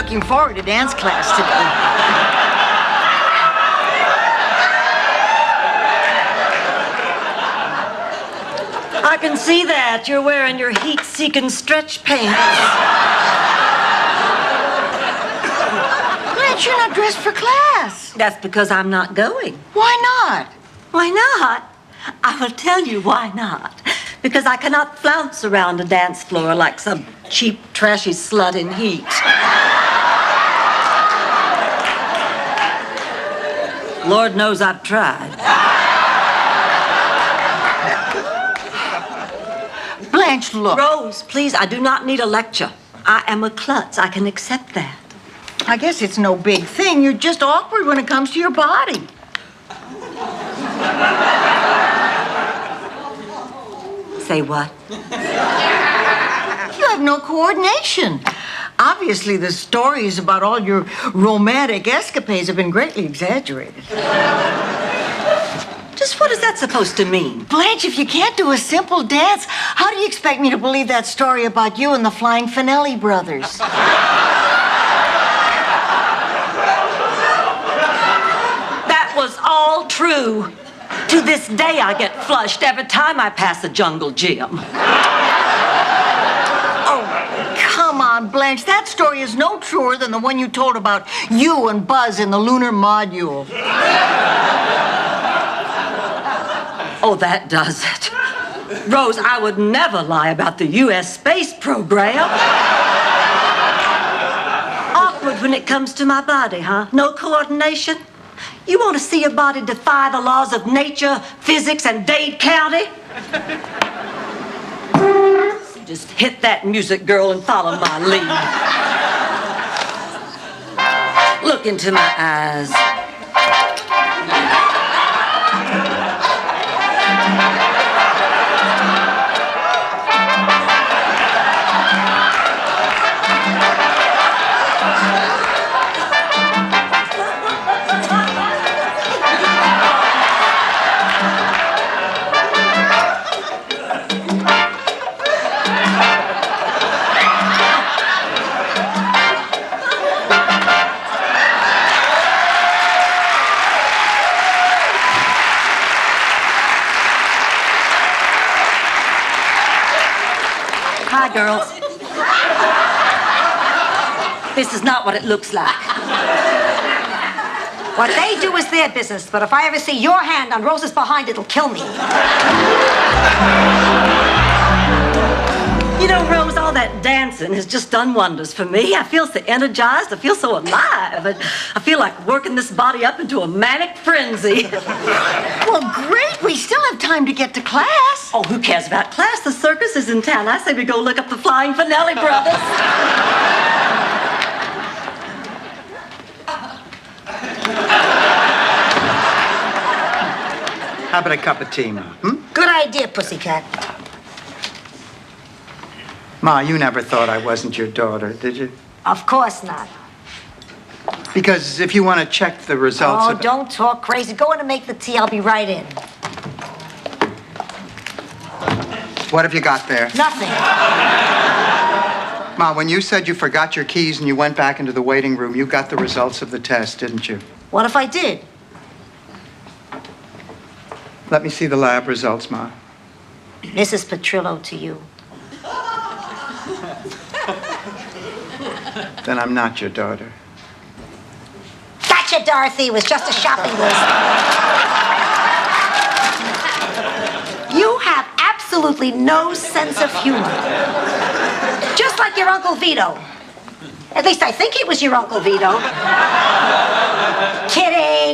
looking forward to dance class today. I can see that. You're wearing your heat-seeking stretch pants. Blanche, you're not dressed for class. That's because I'm not going. Why not? Why not? I will tell you why not. Because I cannot flounce around a dance floor like some cheap, trashy slut in heat. Lord knows I've tried. Blanche, look. Rose, please, I do not need a lecture. I am a klutz. I can accept that. I guess it's no big thing. You're just awkward when it comes to your body. Say what? You have no coordination. Obviously, the stories about all your romantic escapades have been greatly exaggerated. Just what is that supposed to mean? Blanche, if you can't do a simple dance, how do you expect me to believe that story about you and the Flying Finelli brothers? That was all true. To this day, I get flushed every time I pass a jungle gym. Oh, come on, Blanche. That story is no truer than the one you told about you and Buzz in the lunar module. Oh, that does it. Rose, I would never lie about the U.S. space program. Awkward when it comes to my body, huh? No coordination? You want to see your body defy the laws of nature, physics, and Dade County? Just hit that music, girl, and follow my lead. Look into my eyes. Hi, girls. This is not what it looks like. What they do is their business, but if I ever see your hand on Rose's behind, it'll kill me. You know, Rose, all that dancing has just done wonders for me. I feel so energized. I feel so alive. I feel like working this body up into a manic frenzy. Well, great. We still have time to get to class. Oh, who cares about class? The circus is in town. I say we go look up the Flying Finelli brothers. How about a cup of tea, Ma? Good idea, pussycat. Ma, you never thought I wasn't your daughter, did you? Of course not. Because if you want to check the results Oh, of... don't talk crazy. Go in and make the tea. I'll be right in. What have you got there? Nothing. Ma, when you said you forgot your keys and you went back into the waiting room, you got the results of the test, didn't you? What if I did? Let me see the lab results, Ma. Mrs. Petrillo to you. Then I'm not your daughter. Gotcha, Dorothy. It was just a shopping list. You have absolutely no sense of humor. Just like your Uncle Vito. At least I think he was your Uncle Vito. Kidding.